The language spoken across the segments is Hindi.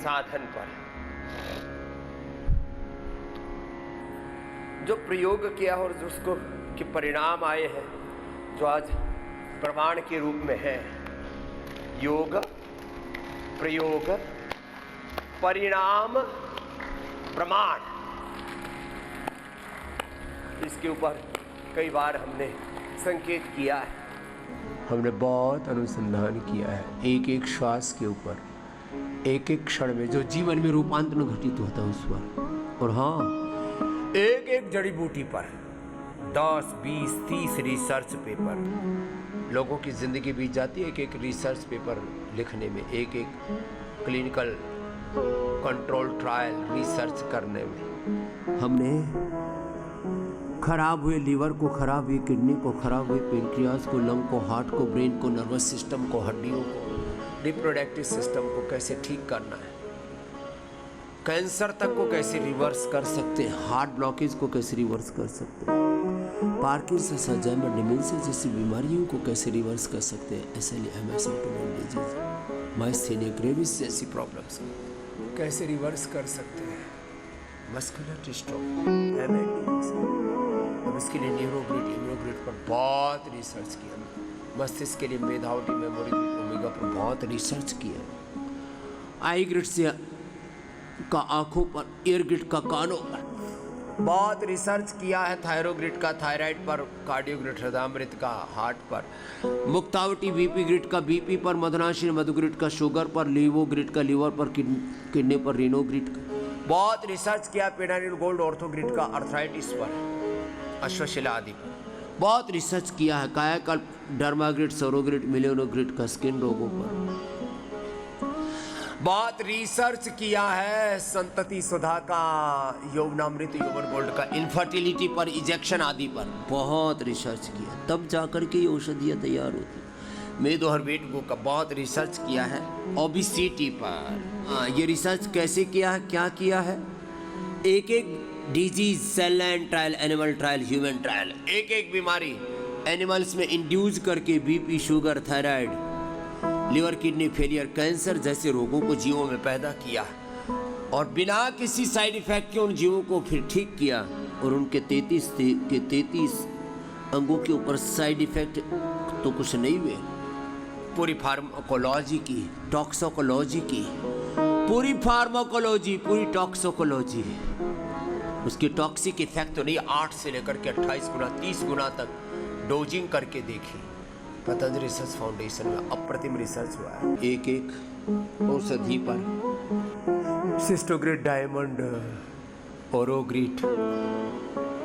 साधन पर जो प्रयोग किया और जो उसको के परिणाम आए हैं, जो आज प्रमाण के रूप में है, योग प्रयोग परिणाम प्रमाण, इसके ऊपर कई बार हमने संकेत किया है, हमने बहुत अनुसंधान किया है, एक एक श्वास के ऊपर, एक एक क्षण में जो जीवन में रूपांतरण घटित होता है उस पर, और हाँ, एक एक जड़ी बूटी पर 10, 20, 30 रिसर्च पेपर, लोगों की जिंदगी बीत जाती है एक एक रिसर्च पेपर लिखने में, एक एक क्लिनिकल कंट्रोल ट्रायल रिसर्च करने में। हमने खराब हुए लीवर को, खराब हुई किडनी को, खराब हुए पेनक्रियास को, लंग को, हार्ट को, ब्रेन को, नर्वस सिस्टम को, हड्डियों को, रिप्रोडक्टिव सिस्टम को कैसे ठीक करना है, कैंसर तक को कैसे रिवर्स कर सकते हैं, हार्ट ब्लॉकेज को कैसे रिवर्स कर सकते हैं, पार्किंसंस, अल्जाइमर, डिमेंशिया जैसी बीमारियों को कैसे रिवर्स कर सकते हैं, एसिम्प्टोमेटिक डिजीज, माइस्थेनिया ग्रेविस जैसी प्रॉब्लम्स कैसे रिवर्स कर सकते हैं, मस्कुलर डिस्ट्रॉफी, अब इसके लिए न्यूरोग्रिड पर बहुत रिसर्च किया, मस्तिष्क के लिए मेधावटी मेमोरी ग्रिड ओमेगा पर बहुत रिसर्च किया, आई ग्रिड से का आंखों पर, ईयर ग्रिड का कानों पर बहुत रिसर्च किया है, थायरोग्रिड का थायराइड पर, कार्डियोग्रिड हृदयामृत का हार्ट पर, मुक्तावटी बीपी ग्रिड का बीपी पर, मदनाशिनी मधुग्रिड का शुगर पर, लीवो ग्रिड का लीवर पर, किडनी पर, रीनो ग्रिड का बहुत रिसर्च किया, पेनानिल गोल्ड ऑर्थोग्रिड का अर्थराइटिस पर, अश्वशिला आदि पर बहुत रिसर्च किया है, कायाकल्प डर्माग्रिड, सौरोग्रिड, मिलियनोग्रिड का स्किन रोगों पर बहुत रिसर्च किया है, संतति सुधा का, यौवनामृत यौवन गोल्ड का, इनफर्टिलिटी पर, इजेक्शन आदि पर बहुत रिसर्च किया, तब जाकर के ये औषधियाँ तैयार होती। मेदो हर्बेट का बहुत रिसर्च किया है, ओबेसिटी पर। हाँ, ये रिसर्च कैसे किया है, क्या किया है, एक एक disease, cell line trial, animal trial, human trial, एक एक बीमारी एनिमल्स में इंड्यूस करके BP, sugar, thyroid, liver kidney failure, cancer जैसे रोगों को जीवों में पैदा किया और बिना किसी साइड इफेक्ट के उन जीवों को फिर ठीक किया, और उनके 33 अंगों के ऊपर साइड इफेक्ट तो कुछ नहीं हुए। पूरी फार्माकोलॉजी की, टॉक्सिकोलॉजी की, पूरी फार्माकोलॉजी, पूरी टॉक्सिकोलॉजी, उसकी टॉक्सिक इफेक्ट तो नहीं, 8 से लेकर के 28 गुना, 30 गुना तक डोजिंग करके देखी। पतंजलि रिसर्च फाउंडेशन में अप्रतिम रिसर्च हुआ है, एक एक औषधि पर, सिस्टोग्रिड, डायमंड, ओरोग्रिड,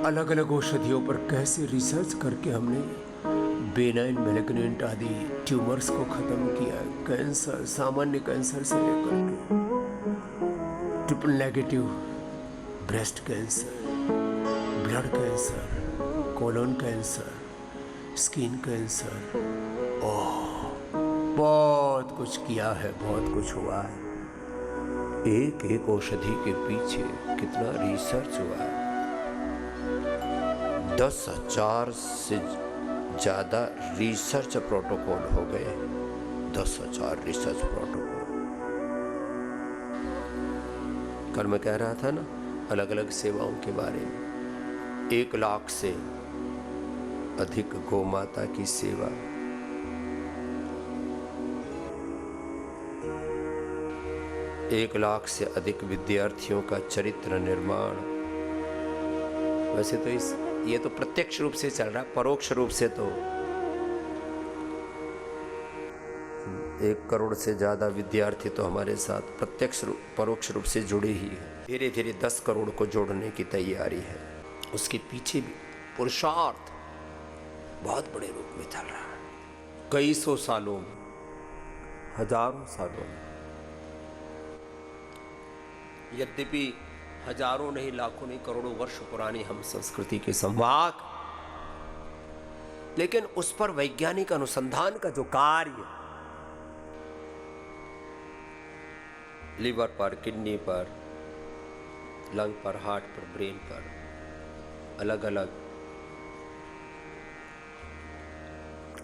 अलग अलग औषधियों पर कैसे रिसर्च करके हमने बेनाइन, मैलिग्नेंट आदि ट्यूमर्स को खत्म किया, कैंसर, सामान्य कैंसर से लेकर के triple negative breast cancer, blood cancer, colon cancer, skin cancer, बहुत कुछ किया है, बहुत कुछ हुआ है। एक एक औषधि के पीछे कितना रिसर्च हुआ है, 10,000 से ज़्यादा रिसर्च प्रोटोकॉल हो गए, 10,000 रिसर्च प्रोटोकॉल। कल मैं कह रहा था ना अलग अलग सेवाओं के बारे में, 1 लाख से अधिक गौ माता की सेवा, 1 लाख से अधिक विद्यार्थियों का चरित्र निर्माण। वैसे तो ये तो प्रत्यक्ष रूप से चल रहा है, परोक्ष रूप से तो 1 करोड़ से ज़्यादा विद्यार्थी तो हमारे साथ प्रत्यक्ष परोक्ष रूप से जुड़े ही हैं। धीरे धीरे 10 करोड़ को जोड़ने की तैयारी है, उसके पीछे भी पुरुषार्थ बहुत बड़े रूप में चल रहा है, कई सौ सालों में, हजारों सालों में। यद्यपि हजारों नहीं, लाखों नहीं, करोड़ों वर्ष पुरानी हम संस्कृति के संवाहक, लेकिन उस पर वैज्ञानिक अनुसंधान का जो कार्य लिवर पर, किडनी पर, लंग पर, हार्ट पर, ब्रेन पर, अलग अलग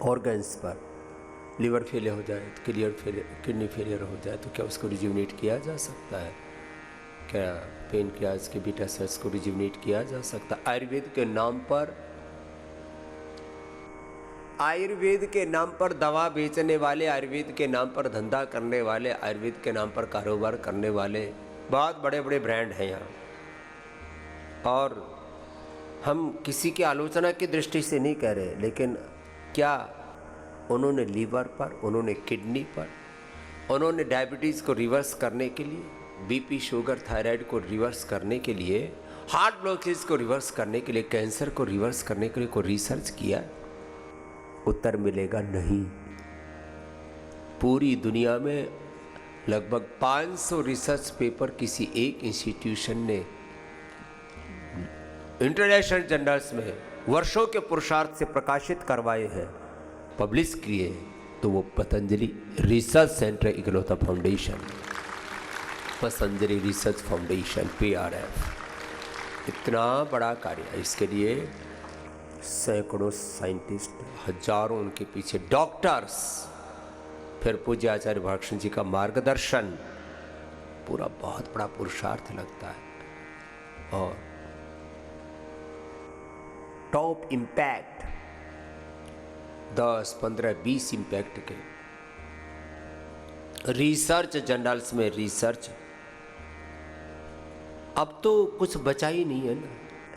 ऑर्गन्स पर लीवर फेलियर हो जाए तो किडनी फेलियर हो जाए तो क्या उसको रिज्यूनेट किया जा सकता है? क्या पेनक्रियाज के बीटा सेल्स को रिज्यूनेट किया जा सकता है? आयुर्वेद के नाम पर दवा बेचने वाले, आयुर्वेद के नाम पर धंधा करने वाले, आयुर्वेद के नाम पर कारोबार करने वाले बहुत बड़े बड़े ब्रांड हैं यहाँ। और हम किसी की आलोचना की दृष्टि से नहीं कह रहे, लेकिन क्या उन्होंने लीवर पर, उन्होंने किडनी पर, उन्होंने डायबिटीज़ को रिवर्स करने के लिए, बीपी, शुगर, थायराइड को रिवर्स करने के लिए, हार्ट ब्लॉकेज को रिवर्स करने के लिए, कैंसर को रिवर्स करने के लिए कोई रिसर्च किया? उत्तर मिलेगा नहीं। पूरी दुनिया में लगभग 500 रिसर्च पेपर किसी एक इंस्टीट्यूशन ने इंटरनेशनल जर्नल्स में वर्षों के पुरुषार्थ से प्रकाशित करवाए हैं, पब्लिश किए, तो वो पतंजलि रिसर्च सेंटर इकलौता foundation, Patanjali research foundation PRF, इतना बड़ा कार्य है। इसके लिए सैकड़ों साइंटिस्ट, हजारों उनके पीछे डॉक्टर्स, फिर पूज्य आचार्य भाषण जी का मार्गदर्शन, पूरा बहुत बड़ा पुरुषार्थ लगता है। और टॉप इम्पैक्ट 10, 15, 20 इम्पैक्ट के रिसर्च जर्नल्स में रिसर्च, अब तो कुछ बचा ही नहीं है ना।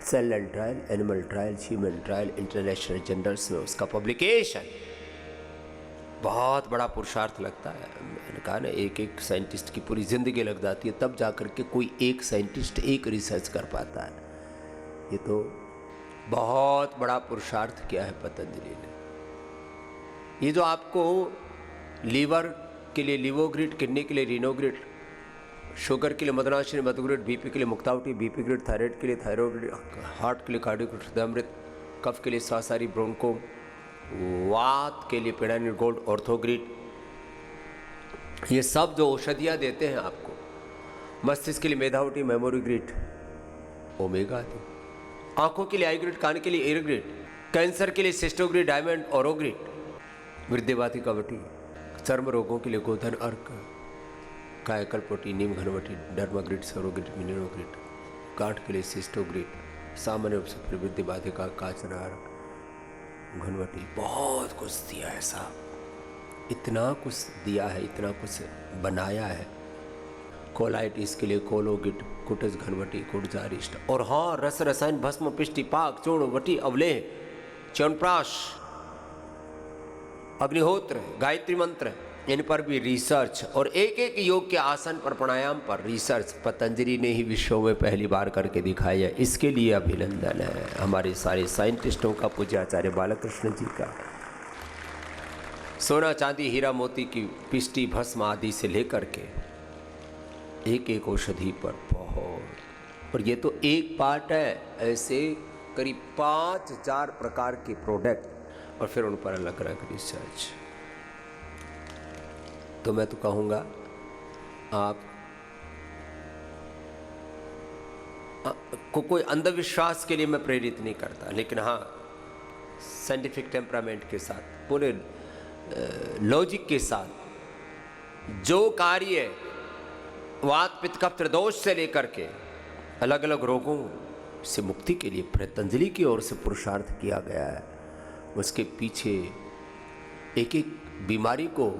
Cell and trial, animal trial, human trial, international journals में उसका पब्लिकेशन, बहुत बड़ा पुरुषार्थ लगता है। मैंने कहा ना, एक एक साइंटिस्ट की पूरी ज़िंदगी लग जाती है, तब जाकर के कोई एक साइंटिस्ट एक रिसर्च कर पाता है। ये तो बहुत बड़ा पुरुषार्थ किया है पतंजलि ने। ये जो आपको लीवर के लिए लिवोग्रिड, किडनी के लिए रिनोग्रिड, शुगर के लिए मदनाशिनी मधुग्रिड, बीपी के लिए मुक्तावटी, बीपी ग्रिड, थायराइड के लिए थायरोग्रिड, हार्ट के लिए कार्डियोग्रिड, हृदयामृत, कफ के लिए स्वासारी ब्रोंको, वात के लिए पेडानिल गोल्ड, ऑर्थोग्रिड, ये सब जो औषधियाँ देते हैं आपको, मस्तिष्क के लिए मेधावटी, मेमोरी ग्रिड, ओमेगा दी, आंखों के लिए आई ग्रिड, कान के लिए एयर ग्रिड, कैंसर के लिए सिस्टोग्रिड, डायमंड, ओरोग्रिड, वृद्धिवाती कवटी, चर्म रोगों के लिए गोधन अर्क, कायकल्पोटी, नीम घनवटी, डर्माग्रिड, सरोग्रिड, मिनरोग्रिड, गांठ के लिए सिस्टोग्रिड, सामान्य रूप से प्रवृत्ति बाधिका, काचनार, घनवटी, बहुत कुछ दिया है साहब, इतना कुछ दिया है, इतना कुछ बनाया है। कोलाइटिस के लिए कोलोगिट, कुटज, घनवटी, कुटजारिष्ट, और हाँ, रस रसायन, भस्म, पिष्टि, पाक, चूर्ण, वटी, अवलेह, च्यवनप्राश, अग्निहोत्र, गायत्री मंत्र, इन पर भी रिसर्च, और एक एक योग के आसन पर, प्राणायाम पर रिसर्च पतंजलि ने ही विश्व में पहली बार करके दिखाया। इसके लिए अभिनंदन है हमारे सारे साइंटिस्टों का, पूज्य आचार्य बालकृष्ण जी का। सोना, चांदी, हीरा, मोती की पिष्टि, भस्म आदि से लेकर के एक एक औषधि पर बहुत, और ये तो एक पार्ट है, ऐसे करीब 5000 प्रकार के प्रोडक्ट, और फिर उन पर अलग अलग रिसर्च। तो मैं तो कहूँगा आप को कोई अंधविश्वास के लिए मैं प्रेरित नहीं करता, लेकिन हाँ, साइंटिफिक टेम्परामेंट के साथ, पूरे लॉजिक के साथ, जो कार्य वात पित्त कफ त्रिदोष से लेकर के अलग अलग रोगों से मुक्ति के लिए पतंजलि की ओर से पुरुषार्थ किया गया है, उसके पीछे एक एक बीमारी को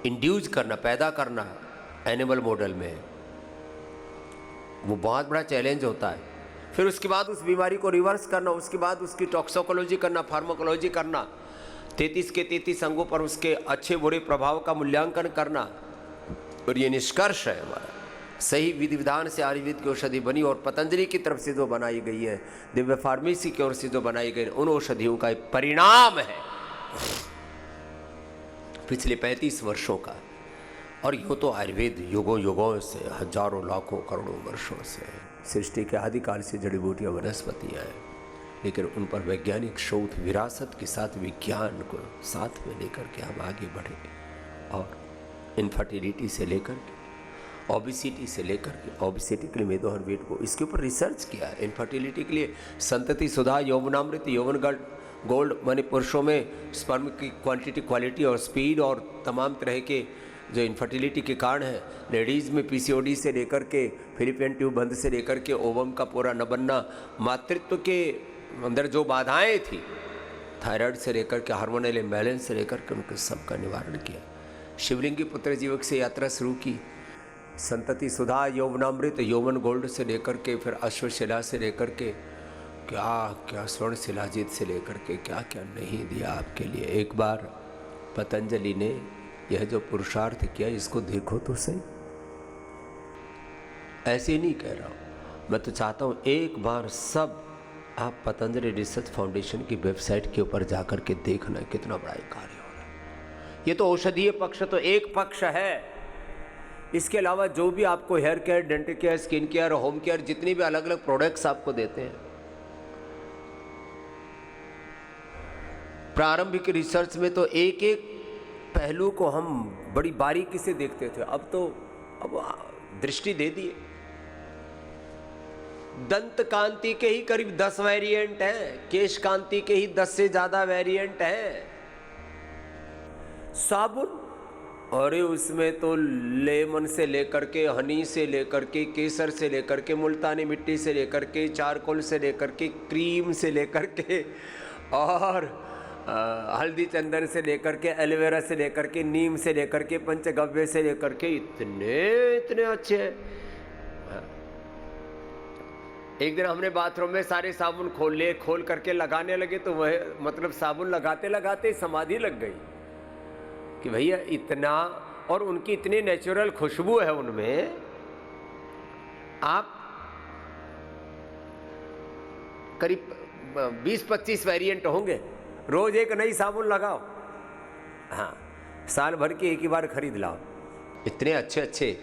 इंड्यूस करना, पैदा करना एनिमल मॉडल में, वो बहुत बड़ा चैलेंज होता है। फिर उसके बाद उस बीमारी को रिवर्स करना, उसके बाद उसकी टॉक्सिकोलॉजी करना, फार्माकोलॉजी करना, 33 के 33 अंगों पर उसके अच्छे बुरे प्रभाव का मूल्यांकन करना, और ये निष्कर्ष है हमारा, सही विधि विधान से आयुर्वेद की औषधि बनी, और पतंजलि की तरफ से जो बनाई गई है, दिव्य फार्मेसी की ओर से जो बनाई गई, उन औषधियों का एक परिणाम है पिछले 35 वर्षों का। और यूँ तो आयुर्वेद युगों युगों से, हजारों लाखों करोड़ों वर्षों से सृष्टि के आदिकाल से जड़ी बूटियाँ, वनस्पतियाँ हैं, लेकिन उन पर वैज्ञानिक शोध, विरासत के साथ विज्ञान को साथ में लेकर के हम आगे बढ़े, और इनफर्टिलिटी से लेकर के, ओबिसिटी से लेकर के, ओबिसिटी के लिए मेदो वेट को, इसके ऊपर रिसर्च किया है। इनफर्टिलिटी के लिए संतति सुधा, यौवनामृत, यौवन गढ़, गोल्ड माने पुरुषों में स्पर्म की क्वांटिटी, क्वालिटी और स्पीड और तमाम तरह के जो इनफर्टिलिटी के कारण है, लेडीज़ में पीसीओडी से लेकर के फिलिपियन ट्यूब बंद से लेकर के ओवम का पूरा न बनना, मातृत्व के अंदर जो बाधाएं थी, थायराइड से लेकर के हार्मोनल इम्बैलेंस से लेकर के उनके सबका निवारण किया। शिवलिंगी पुत्र जीवक से यात्रा शुरू की, संतति सुधा यौवनामृत यौवन गोल्ड से लेकर के फिर अश्वशिला से लेकर के क्या क्या स्वर्ण शिलाजीत से लेकर के क्या क्या नहीं दिया आपके लिए। एक बार पतंजलि ने यह जो पुरुषार्थ किया इसको देखो तो सही। ऐसे नहीं कह रहा हूँ, मैं तो चाहता हूँ एक बार सब आप पतंजलि रिसर्च फाउंडेशन की वेबसाइट के ऊपर जाकर के देखना कितना बड़ा कार्य हो रहा है। ये तो औषधीय पक्ष तो एक पक्ष है, इसके अलावा जो भी आपको hair care, dental care, skin care, home care, जितनी भी अलग अलग प्रोडक्ट्स आपको देते हैं, प्रारंभिक रिसर्च में तो एक एक पहलू को हम बड़ी बारीकी से देखते थे, अब दृष्टि दे दिए। दंत कांति के ही करीब 10 वेरिएंट हैं, केश कांति के ही 10 से ज्यादा वेरिएंट हैं। साबुन, अरे उसमें तो लेमन से लेकर के, हनी से लेकर के, केसर से लेकर के, मुल्तानी मिट्टी से लेकर के, चारकोल से लेकर के, क्रीम से लेकर के, और हल्दी चंदन से लेकर के, एलोवेरा से लेकर के, नीम से लेकर के, पंचगव्य से लेकर के, इतने अच्छे हैं। एक दिन हमने बाथरूम में सारे साबुन खोल करके लगाने लगे तो वह मतलब साबुन लगाते लगाते समाधि लग गई कि भैया इतना, और उनकी इतनी नेचुरल खुशबू है उनमें। आप करीब 20-25 वेरिएंट होंगे, रोज एक नई साबुन लगाओ, हाँ साल भर की एक ही बार खरीद लाओ। इतने अच्छे अच्छे,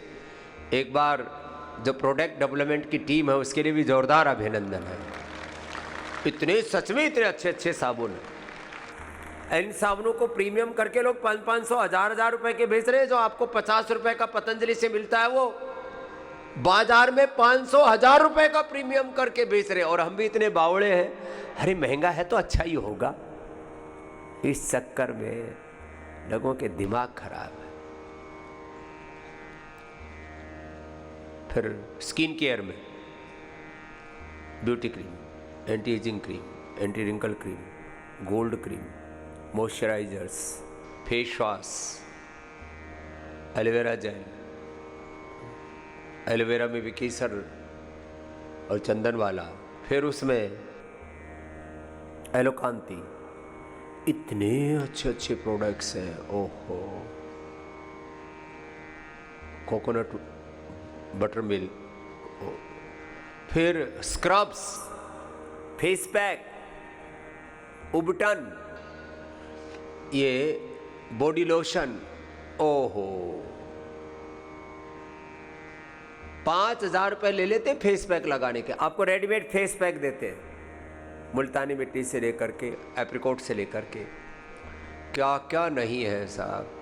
एक बार जो प्रोडक्ट डेवलपमेंट की टीम है उसके लिए भी जोरदार अभिनंदन है। इतने सच में इतने अच्छे अच्छे साबुन हैं। इन साबुनों को प्रीमियम करके लोग 500-500, 1000-1000 रुपए के बेच रहे हैं। जो आपको 50 रुपए का पतंजलि से मिलता है वो बाजार में 500-1000 रुपए का प्रीमियम करके बेच रहे हैं। और हम भी इतने बावड़े हैं, अरे महंगा है तो अच्छा ही होगा। इस चक्कर में लोगों के दिमाग खराब है। फिर स्किन केयर में beauty cream, anti ageing cream, anti wrinkle cream, gold cream, moisturisers, face wash, aloe vera gel, aloe vera में भी केसर और चंदन वाला, फिर उसमें एलोकांति, इतने अच्छे अच्छे प्रोडक्ट्स हैं। ओहो, कोकोनट बटर मिल्क, फिर स्क्रब्स, फेस पैक, उबटन, ये बॉडी लोशन, ओहो 5000 रुपये ले लेते फेस पैक लगाने के। आपको रेडीमेड फेस पैक देते हैं, मुल्तानी मिट्टी से लेकर के, एप्रिकॉट से लेकर के, क्या क्या नहीं है साहब।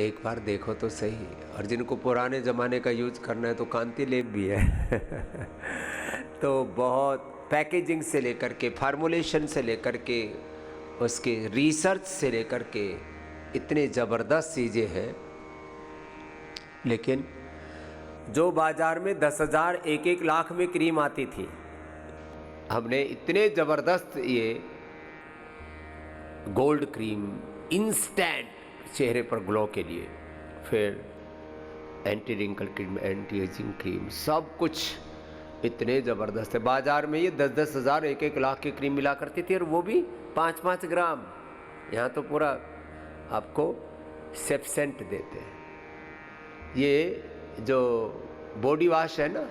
एक बार देखो तो सही। और जिनको पुराने ज़माने का यूज करना है तो कांति लेप भी है तो बहुत पैकेजिंग से लेकर के, फार्मूलेशन से लेकर के, उसके रिसर्च से लेकर के इतने ज़बरदस्त चीज़ें हैं। लेकिन जो बाज़ार में 10,000 1-1 लाख में क्रीम आती थी, हमने इतने ज़बरदस्त ये गोल्ड क्रीम इंस्टेंट चेहरे पर ग्लो के लिए, फिर anti wrinkle cream, anti ageing cream, सब कुछ इतने ज़बरदस्त है। बाज़ार में ये 10-10 हज़ार 1-1 लाख की क्रीम मिला करती थी, और वो भी 5-5 ग्राम। यहाँ तो पूरा आपको सेप्सेंट देते हैं। ये जो बॉडी वॉश है ना,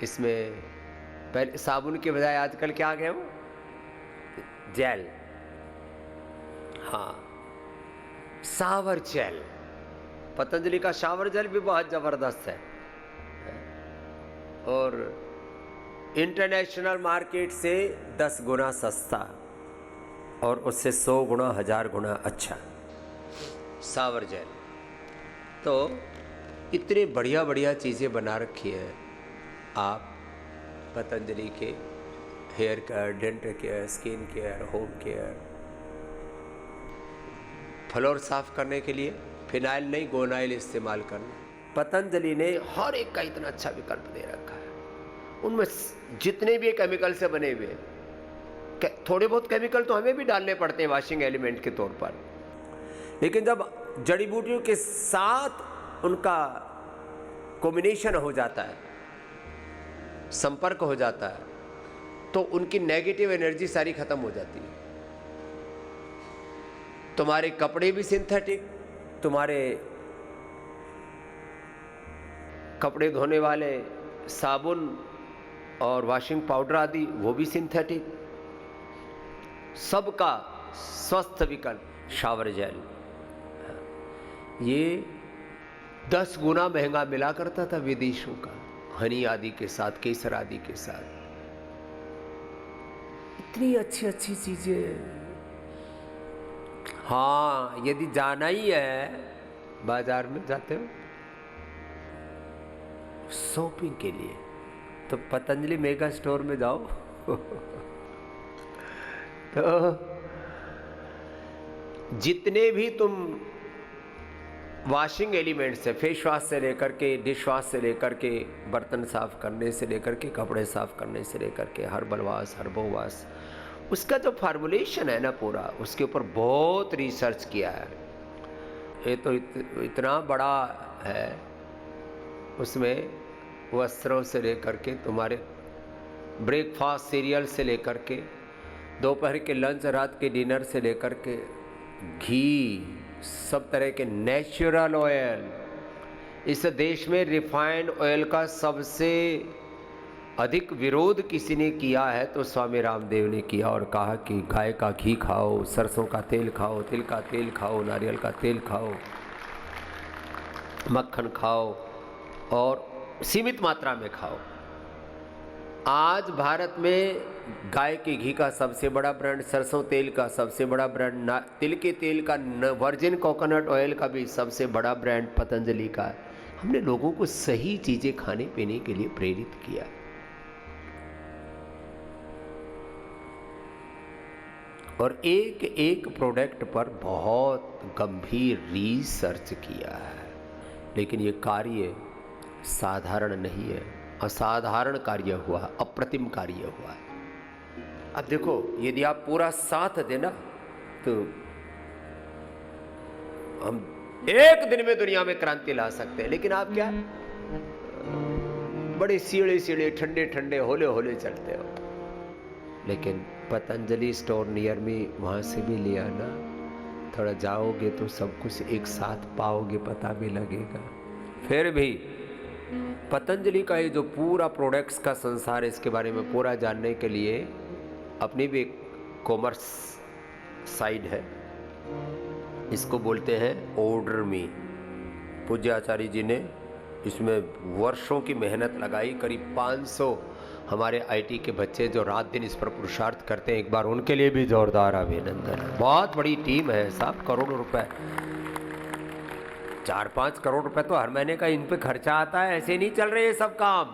इसमें पहले साबुन के बजाय आजकल क्या आ गया, वो जेल, हाँ शावर जेल। पतंजलि का शावर जेल भी बहुत ज़बरदस्त है, और इंटरनेशनल मार्केट से 10 गुना सस्ता, और उससे 100 गुना 1000 गुना अच्छा शावर जेल। तो इतने बढ़िया बढ़िया चीज़ें बना रखी हैं आप पतंजलि के hair care, dental care, skin care, home care. Floor साफ करने के लिए फिनाइल नहीं, गोनाइल इस्तेमाल करना। पतंजलि ने हर एक का इतना अच्छा विकल्प दे रखा है। उनमें जितने भी केमिकल से बने हुए, थोड़े बहुत केमिकल तो हमें भी डालने पड़ते हैं वॉशिंग एलिमेंट के तौर पर, लेकिन जब जड़ी बूटियों के साथ उनका कॉम्बिनेशन हो जाता है, संपर्क हो जाता है, तो उनकी नेगेटिव एनर्जी सारी खत्म हो जाती है। तुम्हारे कपड़े भी सिंथेटिक, तुम्हारे कपड़े धोने वाले साबुन और वॉशिंग पाउडर आदि वो भी सिंथेटिक, सबका स्वस्थ विकल्प शावर जेल। ये 10 गुना महंगा मिला करता था विदेशों का, हनी आदि के साथ, केसर आदि के साथ। इतनी अच्छी अच्छी चीजें। हाँ, यदि जाना ही है, बाजार में जाते हो शॉपिंग के लिए तो पतंजलि मेगा स्टोर में जाओ तो जितने भी तुम वॉशिंग एलिमेंट्स है, फेस वॉश से लेकर के, डिश वॉश से लेकर के, बर्तन साफ करने से लेकर के, कपड़े साफ करने से लेकर के, हर्बल वॉश, हर्बो वॉश, उसका जो फार्मूलेशन है ना पूरा, उसके ऊपर बहुत रिसर्च किया है। ये तो इतना बड़ा है, उसमें वस्त्रों से लेकर के, तुम्हारे ब्रेकफास्ट सीरियल से लेकर के, दोपहर के लंच, रात के डिनर से लेकर के, घी, सब तरह के नेचुरल ऑयल। इस देश में रिफाइंड ऑयल का सबसे अधिक विरोध किसी ने किया है तो स्वामी रामदेव ने किया और कहा कि गाय का घी खाओ, सरसों का तेल खाओ, तिल का तेल खाओ, नारियल का तेल खाओ, मक्खन खाओ और सीमित मात्रा में खाओ। आज भारत में गाय के घी का सबसे बड़ा ब्रांड, सरसों तेल का सबसे बड़ा ब्रांड, तिल के तेल का, वर्जिन कोकोनट ऑयल का भी सबसे बड़ा ब्रांड पतंजलि का है। हमने लोगों को सही चीजें खाने पीने के लिए प्रेरित किया। और एक एक प्रोडक्ट पर बहुत गंभीर रिसर्च किया है, लेकिन ये कार्य साधारण नहीं है, असाधारण कार्य हुआ, अप्रतिम कार्य हुआ है। अब देखो, यदि आप पूरा साथ देना तो हम एक दिन में दुनिया में क्रांति ला सकते हैं, लेकिन आप क्या बड़े सीढ़े सीढ़े, ठंडे ठंडे, होले होले चलते हो। लेकिन पतंजलि स्टोर नियर में, वहां से भी ले आना, थोड़ा जाओगे तो सब कुछ एक साथ पाओगे, पता भी लगेगा। फिर भी पतंजलि का ये जो पूरा प्रोडक्ट्स का संसार है, इसके बारे में पूरा जानने के लिए अपनी भी एक कॉमर्स साइट है, इसको बोलते हैं ऑर्डर मी। पूज्य आचार्य जी ने इसमें वर्षों की मेहनत लगाई। करीब 500 हमारे आईटी के बच्चे जो रात दिन इस पर पुरुषार्थ करते हैं, एक बार उनके लिए भी जोरदार अभिनंदन है। बहुत बड़ी टीम है साहब, करोड़ों रुपए, 4-5 करोड़ रुपए तो हर महीने का इन पे खर्चा आता है। ऐसे नहीं चल रहे ये सब काम।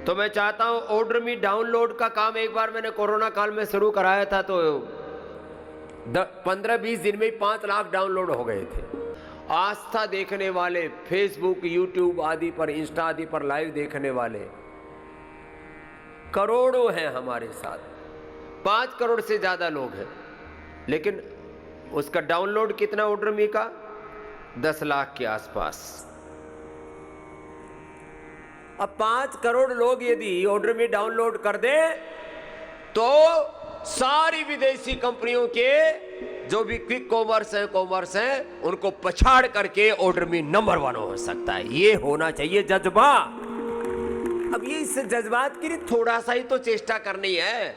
तो मैं चाहता हूं ऑर्डर मी डाउनलोड का काम एक बार मैंने कोरोना काल में शुरू कराया था, तो 15-20 दिन में 5 लाख डाउनलोड हो गए थे। आस्था देखने वाले, फेसबुक, यूट्यूब आदि पर, इंस्टा आदि पर लाइव देखने वाले करोड़ों हैं हमारे साथ, 5 करोड़ से ज्यादा लोग हैं। लेकिन उसका डाउनलोड कितना ऑर्डर मी का? 10 लाख के आसपास। अब 5 करोड़ लोग यदि ऑर्डर मी डाउनलोड कर दे तो सारी विदेशी कंपनियों के जो भी क्विक कॉमर्स हैं उनको पछाड़ करके ऑर्डर मी नंबर 1 हो सकता है। ये होना चाहिए जज्बा। अब ये इस जज्बात के लिए थोड़ा सा ही तो चेष्टा करनी है।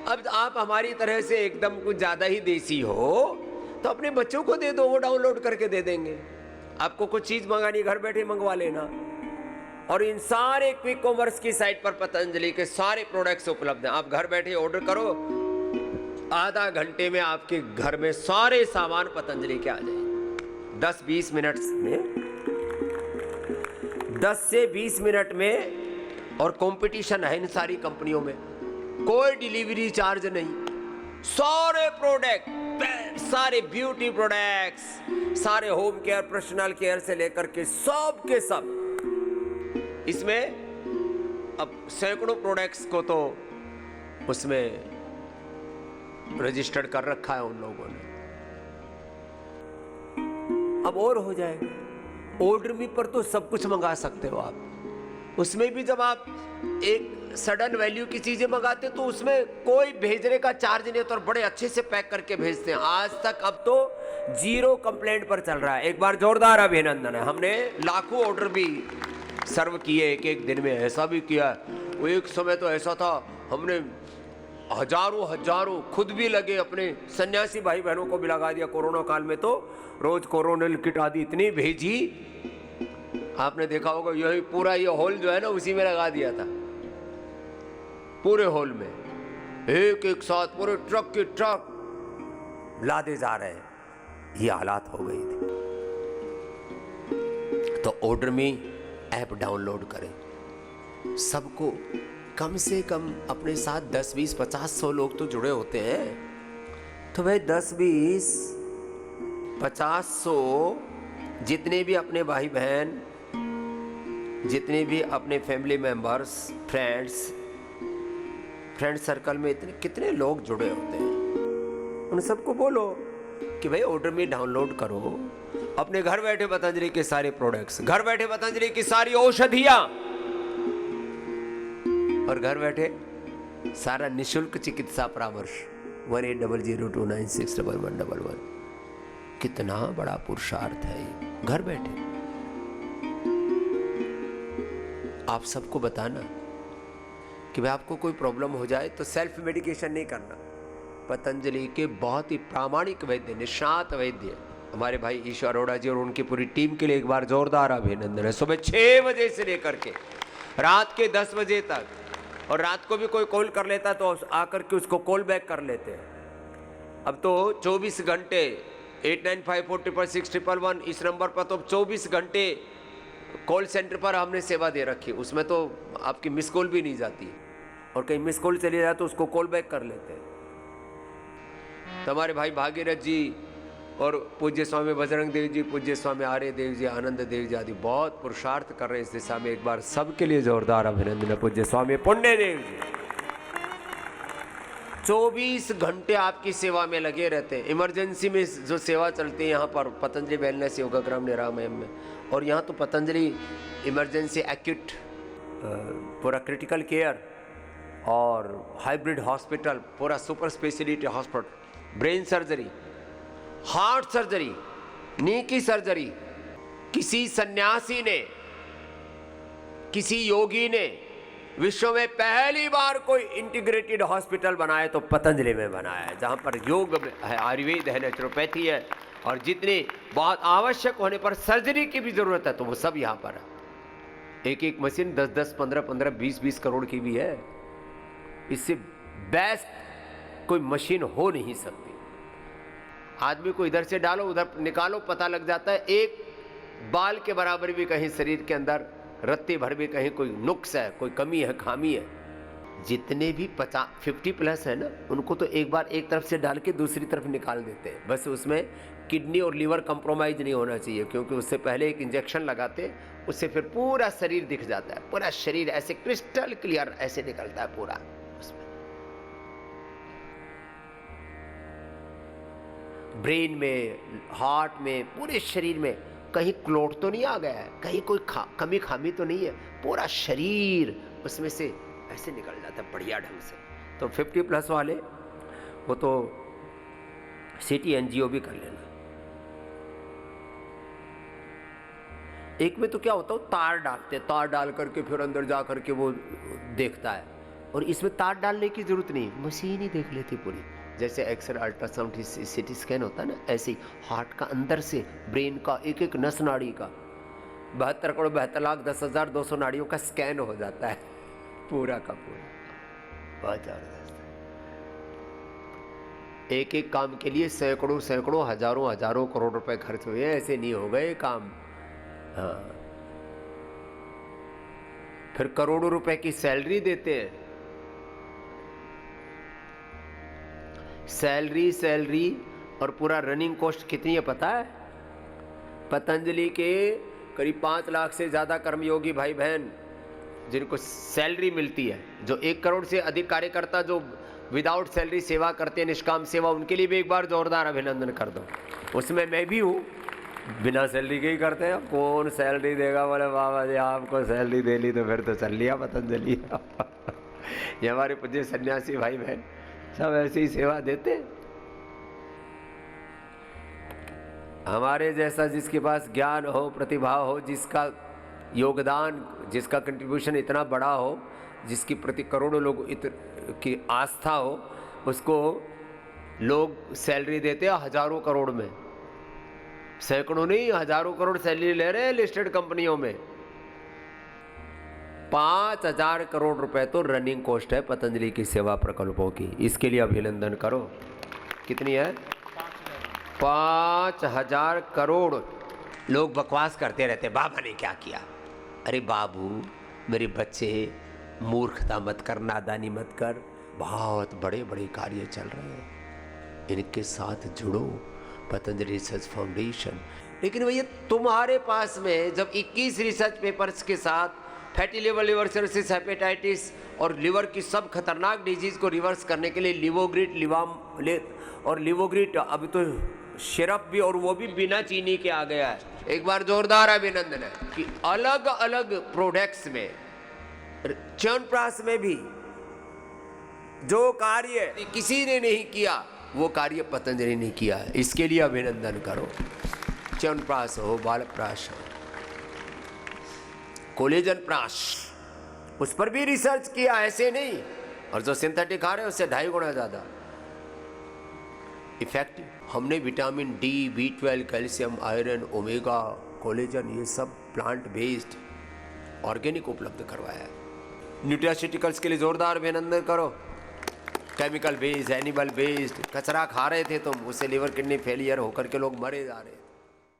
अब आप हमारी तरह से एकदम कुछ ज्यादा ही देसी हो तो अपने बच्चों को दे दो, वो डाउनलोड करके दे देंगे। आपको कुछ चीज मंगानी, घर बैठे मंगवा लेना। और इन सारे क्विक कॉमर्स की साइट पर पतंजलि के सारे प्रोडक्ट्स उपलब्ध हैं। आप घर बैठे ऑर्डर करो, आधा घंटे में आपके घर में सारे सामान पतंजलि के आ जाएंगे। 10-20 मिनट में 10 से 20 मिनट में और कंपटीशन है इन सारी कंपनियों में, कोई डिलीवरी चार्ज नहीं, सारे प्रोडक्ट, सारे ब्यूटी प्रोडक्ट्स, सारे होम केयर, पर्सनल केयर से लेकर के सब के सब इसमें। अब सैकड़ों प्रोडक्ट्स को तो उसमें रजिस्टर्ड कर रखा है उन लोगों ने। अब और हो जाएगा। ऑर्डर मी पर तो सब कुछ मंगा सकते हो आप। उसमें भी जब आप एक सडन वैल्यू की चीजें मंगाते तो उसमें कोई भेजने का चार्ज नहीं होता और बड़े अच्छे से पैक करके भेजते हैं। आज तक अब तो 0 कंप्लेंट पर चल रहा है। एक बार जोरदार अभिनंदन है। हमने लाखों ऑर्डर भी सर्व किए एक दिन में, ऐसा भी किया। वो एक समय तो ऐसा था, हमने हजारों खुद भी लगे, अपने सन्यासी भाई बहनों को भी लगा दिया। कोरोना काल में तो रोज कोरोनल किट आदि इतनी भेजी, आपने देखा होगा। यही पूरा ये हॉल जो है ना, उसी में लगा दिया था। पूरे हॉल में एक साथ पूरे ट्रक के ट्रक लादे जा रहे हैं, ये हालात हो गई थी। तो ऑर्डर में ऐप डाउनलोड करें। सबको कम से कम अपने साथ 10, 20, 50, 100 लोग तो जुड़े होते हैं। तो भाई 10, 20, 50, 100 जितने भी अपने भाई बहन, जितने भी अपने फैमिली मेंबर्स, फ्रेंड सर्कल में इतने कितने लोग जुड़े होते हैं, उन सबको बोलो कि भाई ऑर्डर में डाउनलोड करो। अपने घर बैठे पतंजलि के सारे प्रोडक्ट्स, घर बैठे पतंजलि की सारी औषधियां, और घर बैठे सारा निशुल्क चिकित्सा परामर्श। 180029611111। कितना बड़ा पुरुषार्थ है ये, घर बैठे। आप सबको बताना कि भाई आपको कोई प्रॉब्लम हो जाए तो सेल्फ मेडिकेशन नहीं करना। पतंजलि के बहुत ही प्रामाणिक वैद्य, निष्णात वैद्य हमारे भाई ईश्वर अरोड़ा जी और उनकी पूरी टीम के लिए एक बार जोरदार अभिनंदन है। सुबह 6 बजे से लेकर के रात के 10 बजे तक, और रात को भी कोई कॉल कर लेता तो आकर के उसको कॉल बैक कर लेते हैं। अब तो 24 घंटे 89546611 इस नंबर पर तो 24 घंटे कॉल सेंटर पर हमने सेवा दे रखी। उसमें तो आपकी मिस कॉल भी नहीं जाती, और कहीं मिस कॉल चली जाए तो उसको कॉल बैक कर लेते हैं। तो हमारे भाई भागीरथ जी और पूज्य स्वामी बजरंग देव जी, पूज्य स्वामी आर्य देव जी, आनंद देव जी आदि बहुत पुरुषार्थ कर रहे हैं इस दिशा में। एक बार सबके लिए जोरदार अभिनंदन है। पूज्य स्वामी पुण्य देव जी 24 घंटे आपकी सेवा में लगे रहते हैं। इमरजेंसी में जो सेवा चलती है यहाँ पर पतंजलि वेलनेस योगाग्राम निरामयम में, और यहाँ तो पतंजलि इमरजेंसी एक्यूट, पूरा क्रिटिकल केयर और हाइब्रिड हॉस्पिटल, पूरा super speciality hospital, brain surgery, heart surgery, knee की सर्जरी। किसी सन्यासी ने, किसी योगी ने विश्व में पहली बार कोई इंटीग्रेटेड हॉस्पिटल बनाया तो पतंजलि में बनाया है, जहां पर योग है, आयुर्वेद है, नेचुरोपैथी है, और जितने बहुत आवश्यक होने पर सर्जरी की भी जरूरत है तो वो सब यहाँ पर है। एक मशीन 10-10, 15-15, 20-20 करोड़ की भी है। इससे बेस्ट कोई मशीन हो नहीं सकती। आदमी को इधर से डालो उधर निकालो, पता लग जाता है। एक बाल के बराबर भी कहीं शरीर के अंदर रत्ती भर भी कहीं कोई नुक्स है, कोई कमी है, खामी है। जितने भी 50 प्लस है ना, उनको तो एक बार एक तरफ से डाल के दूसरी तरफ निकाल देते हैं। बस उसमें किडनी और लीवर कंप्रोमाइज नहीं होना चाहिए, क्योंकि उससे पहले एक इंजेक्शन लगाते, उससे फिर पूरा शरीर दिख जाता है। पूरा शरीर ऐसे क्रिस्टल क्लियर ऐसे निकलता है पूरा उसमें। ब्रेन में, हार्ट में, पूरे शरीर में कहीं क्लोट तो नहीं आ गया है, कहीं कोई कमी खामी तो नहीं है। पूरा शरीर उसमें से ऐसे निकल जाता है बढ़िया ढंग से। तो 50 प्लस वाले वो तो सिटी एनजीओ भी कर लेना। एक में तो क्या होता है, तार डालते, तार डाल करके फिर अंदर जा करके वो देखता है, और इसमें तार डालने की जरूरत नहीं, मशीन ही देख लेती पूरी। जैसे एक्सरे, अल्ट्रासाउंड, सिटी स्कैन होता है ना, ऐसे ही हार्ट का अंदर से, ब्रेन का एक एक नस नाड़ी का 72,72,10,200 नाड़ियों का स्कैन हो जाता है पूरा का पूरा। बहुत जबरदस्त है। एक एक काम के लिए सैकड़ों हजारों करोड़ रुपए खर्च हुए। ऐसे नहीं हो गए काम। हाँ, फिर करोड़ों रुपए की सैलरी देते हैं। सैलरी और पूरा रनिंग कॉस्ट कितनी है पता है? पतंजलि के करीब 5 लाख से ज़्यादा कर्मयोगी भाई बहन जिनको सैलरी मिलती है, जो 1 करोड़ से अधिक कार्यकर्ता जो विदाउट सैलरी सेवा करते हैं, निष्काम सेवा, उनके लिए भी एक बार जोरदार अभिनंदन कर दो। उसमें मैं भी हूँ, बिना सैलरी के ही करते हैं। कौन सैलरी देगा? बोले बाबा जी आपको सैलरी दे ली तो फिर तो चल लिया पतंजलि। ये हमारे पूज्य सन्यासी भाई बहन सब ऐसी ही सेवा देते हैं। हमारे जैसा जिसके पास ज्ञान हो, प्रतिभा हो, जिसका योगदान, जिसका कंट्रीब्यूशन इतना बड़ा हो, जिसकी प्रति करोड़ों लोग की आस्था हो, उसको लोग सैलरी देते हैं हजारों करोड़ में, सैकड़ों नहीं हजारों करोड़ सैलरी ले रहे हैं लिस्टेड कंपनियों में। 5000 करोड़ रुपए तो रनिंग कॉस्ट है पतंजलि की सेवा प्रकल्पों की। इसके लिए अभिनंदन करो। कितनी है? 5000 करोड़। लोग बकवास करते रहते, बाबा ने क्या किया? अरे बाबू, मेरे बच्चे, मूर्खता मत कर, नादानी मत कर। बहुत बड़े बड़े कार्य चल रहे हैं, इनके साथ जुड़ो। Patanjali research foundation. लेकिन भैया तुम्हारे पास में जब 21 रिसर्च पेपर्स के साथ फैटी लिवर सिरोसिस, हेपेटाइटिस और लिवर की सब खतरनाक डिजीज को रिवर्स करने के लिए लिवोग्रिट, और लिवोग्रिट अभी तो सिरप भी, और वो भी बिना चीनी के आ गया है। एक बार जोरदार अभिनंदन है कि अलग अलग प्रोडक्ट्स में, च्यवनप्राश में भी जो कार्य किसी ने नहीं किया वो कार्य पतंजलि ने किया है। इसके लिए अभिनंदन करो। च्यवनप्राश हो, बालप्राश हो, कोलेजन प्राश, उस पर भी रिसर्च किया, ऐसे नहीं। और जो सिंथेटिक आ रहे हैं उससे 2.5 गुना ज्यादा इफेक्टिव। हमने vitamin D, B12, calcium, iron, omega, collagen, ये सब प्लांट बेस्ड ऑर्गेनिक उपलब्ध करवाया है। न्यूट्रास्यूटिकल्स के लिए जोरदार अभिनंदन करो। केमिकल बेस्ड, एनिमल बेस्ड कचरा खा रहे थे तुम, उससे लिवर किडनी फेलियर होकर के लोग मरे जा रहे थे।